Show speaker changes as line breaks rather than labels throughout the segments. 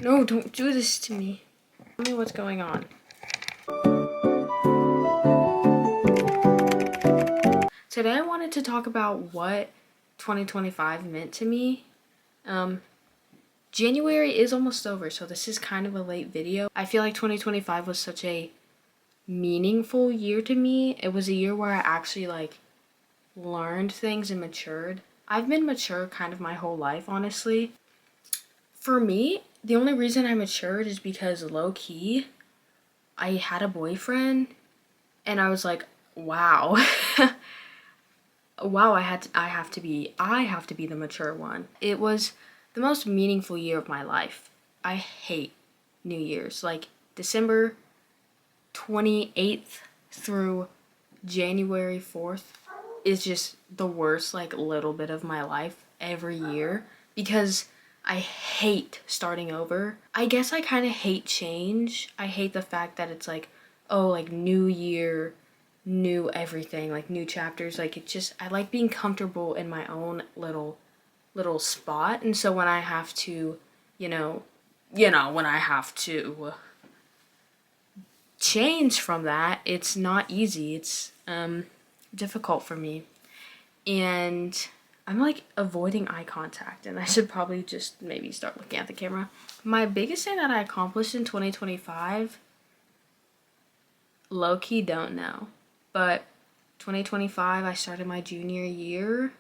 No, don't do this to me. Tell me what's going on. Today I wanted to talk about what 2025 meant to me. January is almost over, so this is kind of a late video. I feel like 2025 was such a meaningful year to me. It was a year where I actually learned things and matured. I've been mature kind of my whole life, honestly. For me, the only reason I matured is because low-key, I had a boyfriend and I was like, wow. Wow, I have to be the mature one. It was the most meaningful year of my life. I hate New Year's. Like December 28th through January 4th is just the worst little bit of my life every year because I hate starting over. I guess I kind of hate change. I hate the fact that it's new year, new everything, new chapters. I like being comfortable in my own little spot. And so when I have to, when I have to change from that, it's not easy. It's difficult for me. And I'm avoiding eye contact, and I should probably just maybe start looking at the camera. My biggest thing that I accomplished in 2025, low-key don't know, but 2025 I started my junior year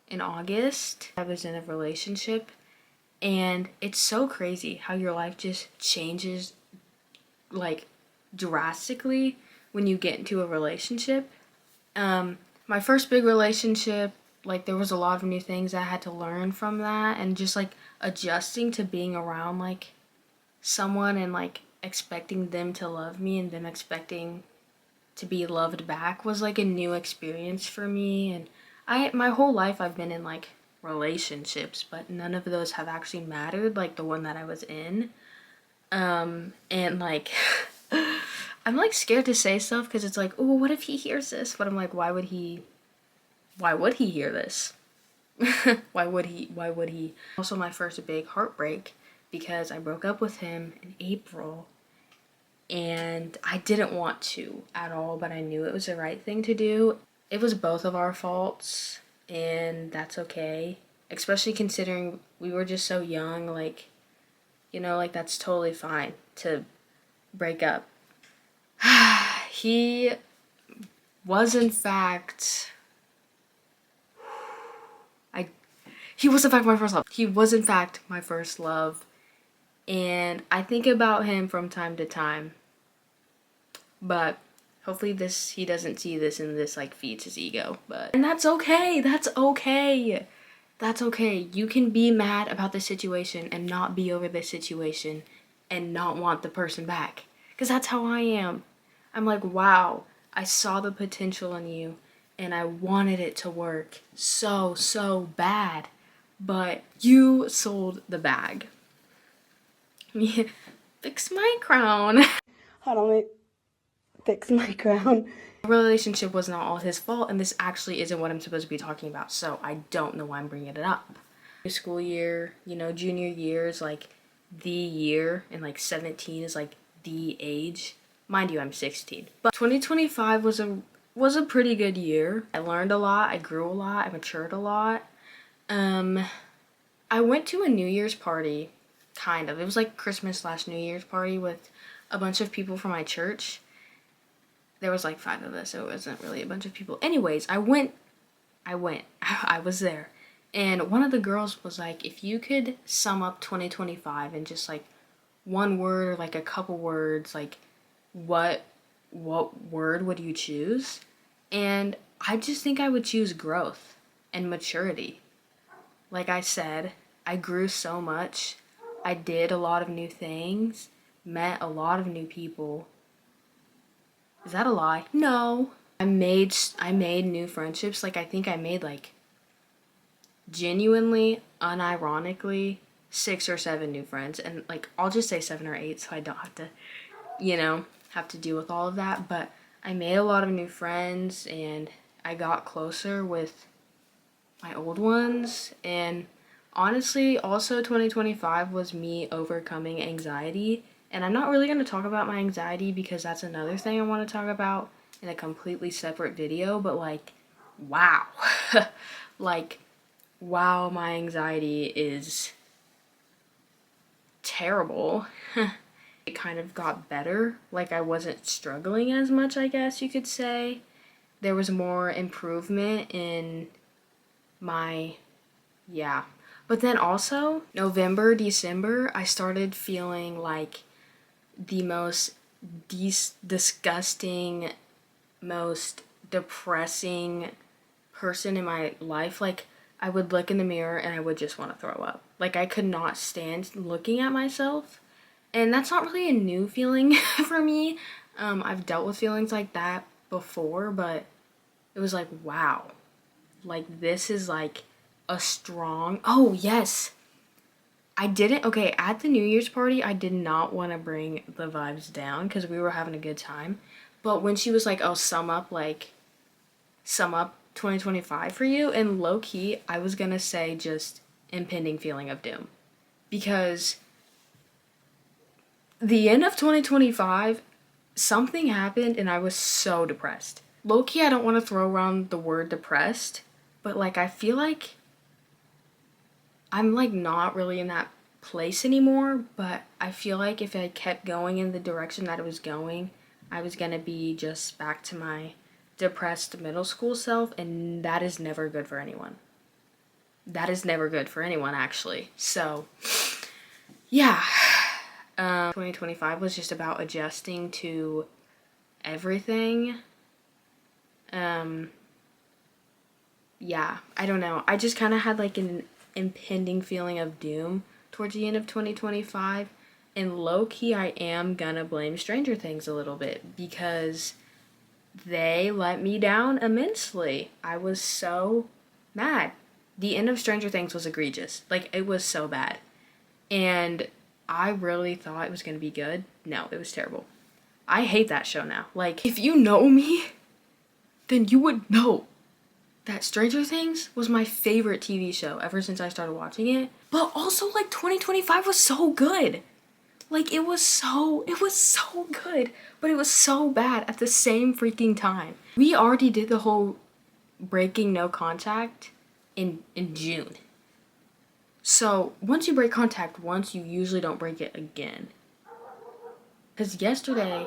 in August. I was in a relationship, and it's so crazy how your life just changes drastically when you get into a relationship. My first big relationship, there was a lot of new things I had to learn from that, and just adjusting to being around someone and expecting them to love me and them expecting to be loved back was a new experience for me. And my whole life I've been in relationships, but none of those have actually mattered like the one that I was in. And I'm scared to say stuff because it's oh, what if he hears this? But I'm why would he hear this? Why would he? Also my first big heartbreak, because I broke up with him in April and I didn't want to at all, but I knew it was the right thing to do. It was both of our faults, and that's okay, especially considering we were just so young. That's totally fine to break up. He was in fact my first love. He was in fact my first love, and I think about him from time to time. But hopefully he doesn't see this and this feeds his ego. And that's okay. That's okay. That's okay. You can be mad about the situation and not be over the situation and not want the person back. Because that's how I am. I'm wow, I saw the potential in you and I wanted it to work so bad. But you sold the bag. Fix my crown.
Hold on, wait. Fix my crown.
The relationship was not all his fault, and this actually isn't what I'm supposed to be talking about, so I don't know why I'm bringing it up. School year, junior year is the year, and 17 is the age. Mind you, I'm 16. But 2025 was a pretty good year. I learned a lot, I grew a lot, I matured a lot. I went to a New Year's party, kind of. It was Christmas/New Year's party with a bunch of people from my church. There was 5 of us, so it wasn't really a bunch of people. Anyways, I went. I was there. And one of the girls was if you could sum up 2025 in just one word or a couple words, what word would you choose? And I just think I would choose growth and maturity. Like I said, I grew so much. I did a lot of new things, met a lot of new people. Is that a lie? No. I made new friendships. I think I made genuinely, unironically 6 or 7 new friends. And I'll just say 7 or 8 so I don't have to, have to deal with all of that. But I made a lot of new friends and I got closer with my old ones. And Honestly, also 2025 was me overcoming anxiety. And I'm not really going to talk about my anxiety because that's another thing I want to talk about in a completely separate video. But like, wow. Like, wow, my anxiety is terrible. It kind of got better. Like, I wasn't struggling as much, I guess you could say. There was more improvement in my, yeah. But then also, November, December, I started feeling like the most disgusting, most depressing person in my life. Like, I would look in the mirror and I would just want to throw up. Like, I could not stand looking at myself. And that's not really a new feeling for me. I've dealt with feelings like that before, but it was like, wow. Like, this is like a strong. Oh, yes. I didn't. Okay, at the New Year's party, I did not want to bring the vibes down because we were having a good time. But when she was like, oh, sum up 2025 for you, and low key, I was gonna say just impending feeling of doom. Because the end of 2025, something happened and I was so depressed. Low key, I don't want to throw around the word depressed, but like, I feel like I'm like not really in that place anymore, but I feel like if I kept going in the direction that it was going, I was gonna be just back to my depressed middle school self, and that is never good for anyone. That is never good for anyone, actually. So, yeah. 2025 was just about adjusting to everything. Yeah, I don't know. I just kind of had like an impending feeling of doom towards the end of 2025. And low key, I am gonna blame Stranger Things a little bit because they let me down immensely. I was so mad. The end of Stranger Things was egregious. Like, it was so bad. And I really thought it was gonna be good. No, it was terrible. I hate that show now. Like, if you know me, then you would know that Stranger Things was my favorite TV show ever since I started watching it. But also, like, 2025 was so good. Like, it was so good, but it was so bad at the same freaking time. We already did the whole breaking no contact in June. So, once you break contact once, you usually don't break it again. Because yesterday,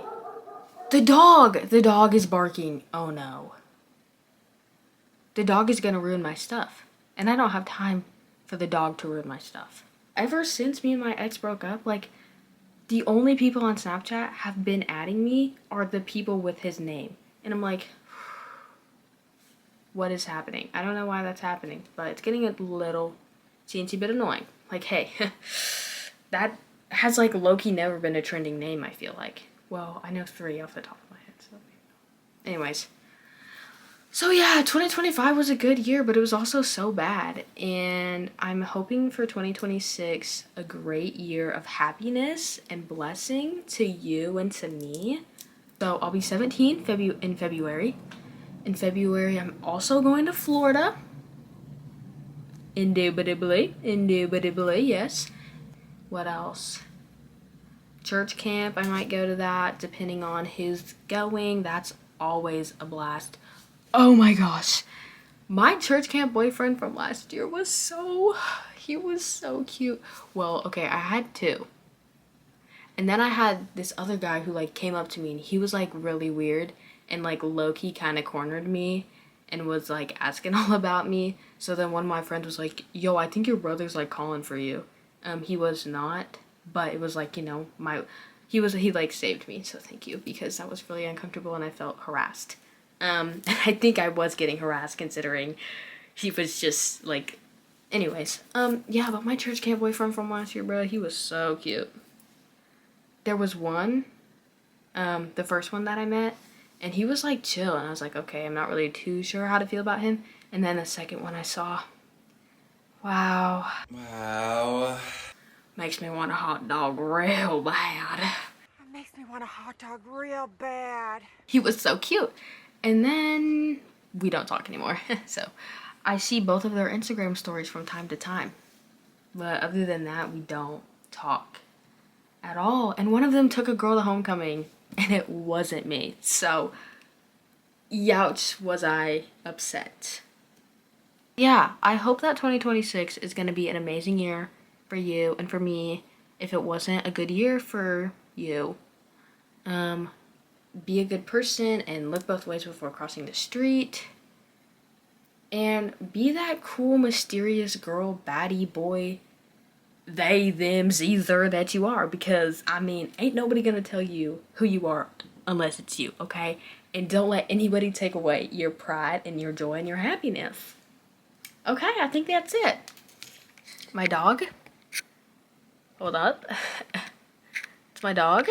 the dog is barking. Oh no. The dog is gonna ruin my stuff. And I don't have time for the dog to ruin my stuff. Ever since me and my ex broke up, like, the only people on Snapchat have been adding me are the people with his name. And I'm like, what is happening? I don't know why that's happening, but it's getting a little teensy bit annoying. Like, hey, that has like low-key never been a trending name, I feel like. Well, I know 3 off the top of my head, so anyways. So yeah, 2025 was a good year, but it was also so bad. And I'm hoping for 2026 a great year of happiness and blessing to you and to me. So I'll be 17 in February. In February, I'm also going to Florida. Indubitably, yes. What else? Church camp, I might go to that, depending on who's going. That's always a blast. Oh my gosh. My church camp boyfriend from last year he was so cute. Well, okay, I had 2. And then I had this other guy who like came up to me and he was like really weird and like low-key kind of cornered me and was like asking all about me. So then one of my friends was like, yo, I think your brother's like calling for you. He was not, but it was like, you know, he like saved me, so thank you, because that was really uncomfortable and I felt harassed. And I think I was getting harassed considering he was just like, anyways. Yeah, but my church camp boyfriend from last year, bro, he was so cute. There was one, the first one that I met, and he was like chill, and I was like, okay, I'm not really too sure how to feel about him. And then the second one I saw, wow. Makes me want a hot dog real bad.
It makes me want a hot dog real bad.
He was so cute. And then we don't talk anymore. So I see both of their Instagram stories from time to time. But other than that, we don't talk at all. And one of them took a girl to homecoming, and it wasn't me. So, youch, was I upset. Yeah, I hope that 2026 is going to be an amazing year for you and for me. If it wasn't a good year for you, be a good person and look both ways before crossing the street. And be that cool, mysterious girl, baddie, boy, they, them, either that you are. Because, I mean, ain't nobody gonna tell you who you are unless it's you, okay? And don't let anybody take away your pride and your joy and your happiness. Okay, I think that's it. My dog. Hold up. It's my dog.